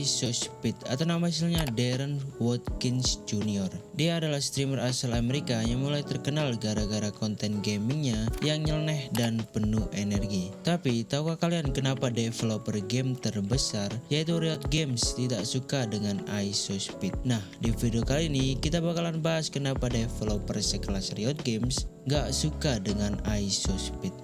iSoSpeed atau nama aslinya Darren Watkins Jr. Dia adalah streamer asal Amerika yang mulai terkenal gara-gara konten gamingnya yang nyeleneh dan penuh energi. Tapi tahukah kalian kenapa developer game terbesar yaitu Riot Games tidak suka dengan iSoSpeed? Nah, di video kali ini kita bakalan bahas kenapa developer sekelas Riot Games gak suka dengan iSoSpeed.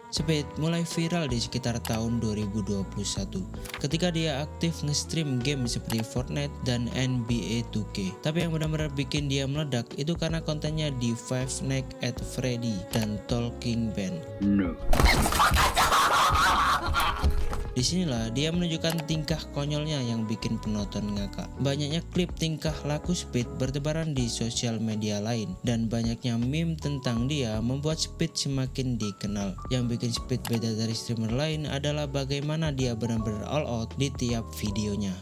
Speed mulai viral di sekitar tahun 2021 ketika dia aktif nge-stream game seperti Fortnite dan NBA 2K. Tapi yang benar-benar bikin dia meledak itu karena kontennya di Five Nights at Freddy dan Talking Ben. Disinilah dia menunjukkan tingkah konyolnya yang bikin penonton ngakak. Banyaknya klip tingkah laku Speed bertebaran di sosial media lain, dan banyaknya meme tentang dia membuat Speed semakin dikenal. Yang bikin Speed beda dari streamer lain adalah bagaimana dia benar-benar all out di tiap videonya.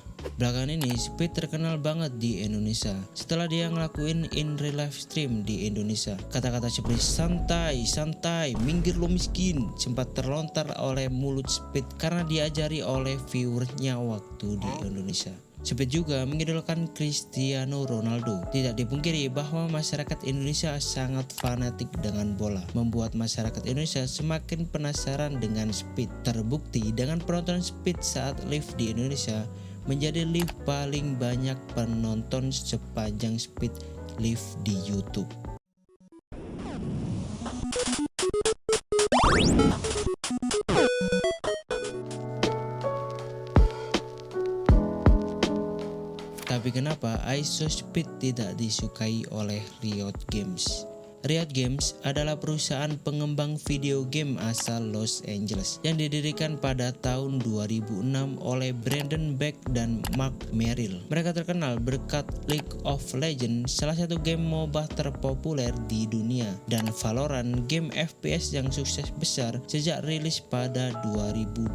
Belakangan ini Speed terkenal banget di Indonesia setelah dia ngelakuin in real life stream di Indonesia. Kata-kata seperti santai, minggir lo miskin sempat terlontar oleh mulut Speed karena diajari oleh viewernya waktu di Indonesia. Speed juga mengidolakan Cristiano Ronaldo. Tidak dipungkiri bahwa masyarakat Indonesia sangat fanatik dengan bola, membuat masyarakat Indonesia semakin penasaran dengan Speed. Terbukti dengan penonton Speed saat live di Indonesia menjadi live paling banyak penonton sepanjang Speed live di YouTube. Tapi kenapa iSoSpeed tidak disukai oleh Riot Games? Riot Games adalah perusahaan pengembang video game asal Los Angeles yang didirikan pada tahun 2006 oleh Brandon Beck dan Mark Merrill. Mereka terkenal berkat League of Legends, salah satu game MOBA terpopuler di dunia, dan Valorant, game FPS yang sukses besar sejak rilis pada 2020.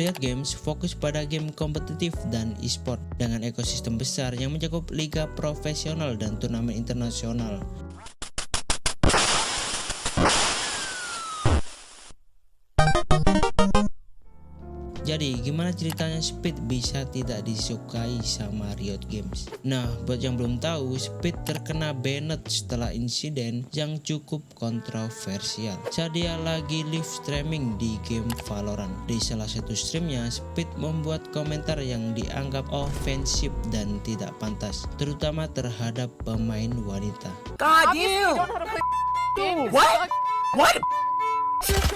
Riot Games fokus pada game kompetitif dan e-sport dengan ekosistem besar yang mencakup liga profesional dan turnamen internasional. Jadi gimana ceritanya Speed bisa tidak disukai sama Riot Games? Nah, buat yang belum tahu, Speed terkena banned setelah insiden yang cukup kontroversial saat dia lagi live streaming di game Valorant. Di salah satu streamnya, Speed membuat komentar yang dianggap ofensif dan tidak pantas, terutama terhadap pemain wanita. God damn! What?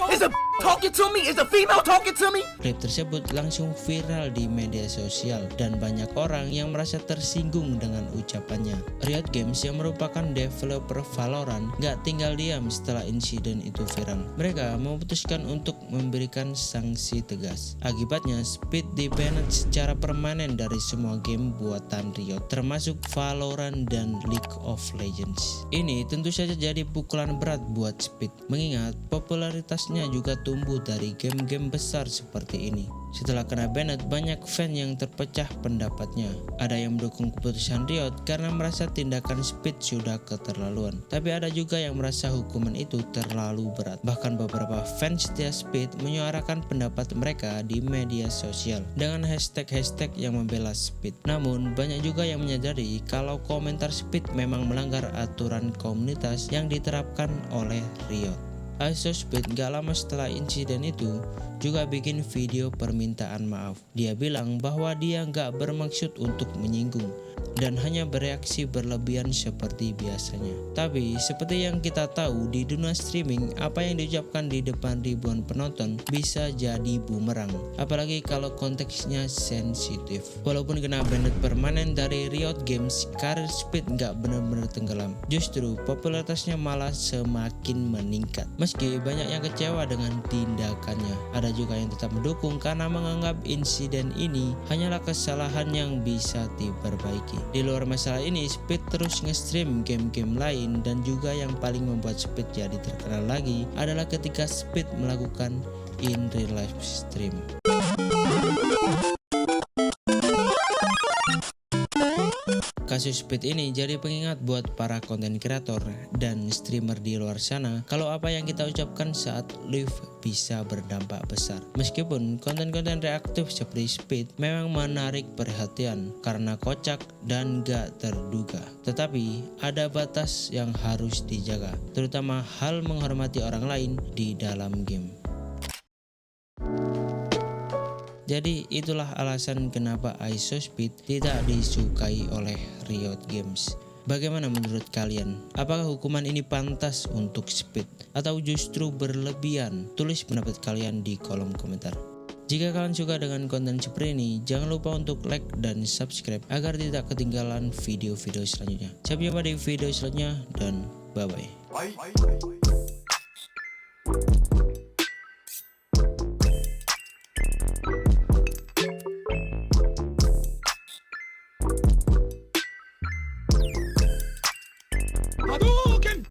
Is a talking to me? Is a female talking to me? Klip tersebut langsung viral di media sosial dan banyak orang yang merasa tersinggung dengan ucapannya. Riot Games yang merupakan developer Valorant gak tinggal diam setelah insiden itu viral. Mereka memutuskan untuk memberikan sanksi tegas. Akibatnya Speed di-banned secara permanen dari semua game buatan Riot, termasuk Valorant dan League of Legends. Ini tentu saja jadi pukulan berat buat Speed, mengingat popularitasnya juga tumbuh dari game-game besar seperti ini. Setelah kena banned, banyak fan yang terpecah pendapatnya. Ada yang mendukung keputusan Riot karena merasa tindakan Speed sudah keterlaluan. Tapi ada juga yang merasa hukuman itu terlalu berat. Bahkan beberapa fans setia Speed menyuarakan pendapat mereka di media sosial dengan hashtag-hashtag yang membela Speed. Namun, banyak juga yang menyadari kalau komentar Speed memang melanggar aturan komunitas yang diterapkan oleh Riot. iSoSpeed gak lama setelah insiden itu juga bikin video permintaan maaf. Dia bilang bahwa dia gak bermaksud untuk menyinggung dan hanya bereaksi berlebihan seperti biasanya. Tapi seperti yang kita tahu di dunia streaming, apa yang diucapkan di depan ribuan penonton bisa jadi bumerang, apalagi kalau konteksnya sensitif. Walaupun kena banned permanen dari Riot Games, karir Speed gak benar-benar tenggelam. Justru popularitasnya malah semakin meningkat. Meski banyak yang kecewa dengan tindakannya, ada juga yang tetap mendukung karena menganggap insiden ini hanyalah kesalahan yang bisa diperbaiki. Di luar masalah ini, Speed terus nge-stream game-game lain, dan juga yang paling membuat Speed jadi terkenal lagi adalah ketika Speed melakukan in real life stream. Kasus Speed ini jadi pengingat buat para konten kreator dan streamer di luar sana kalau apa yang kita ucapkan saat live bisa berdampak besar. Meskipun konten-konten reaktif seperti Speed memang menarik perhatian karena kocak dan gak terduga, tetapi ada batas yang harus dijaga, terutama hal menghormati orang lain di dalam game. Jadi itulah alasan kenapa Isospeed tidak disukai oleh Riot Games. Bagaimana menurut kalian? Apakah hukuman ini pantas untuk Speed atau justru berlebihan? Tulis pendapat kalian di kolom komentar. Jika kalian suka dengan konten seperti ini, jangan lupa untuk like dan subscribe agar tidak ketinggalan video-video selanjutnya. Sampai jumpa di video selanjutnya dan bye-bye.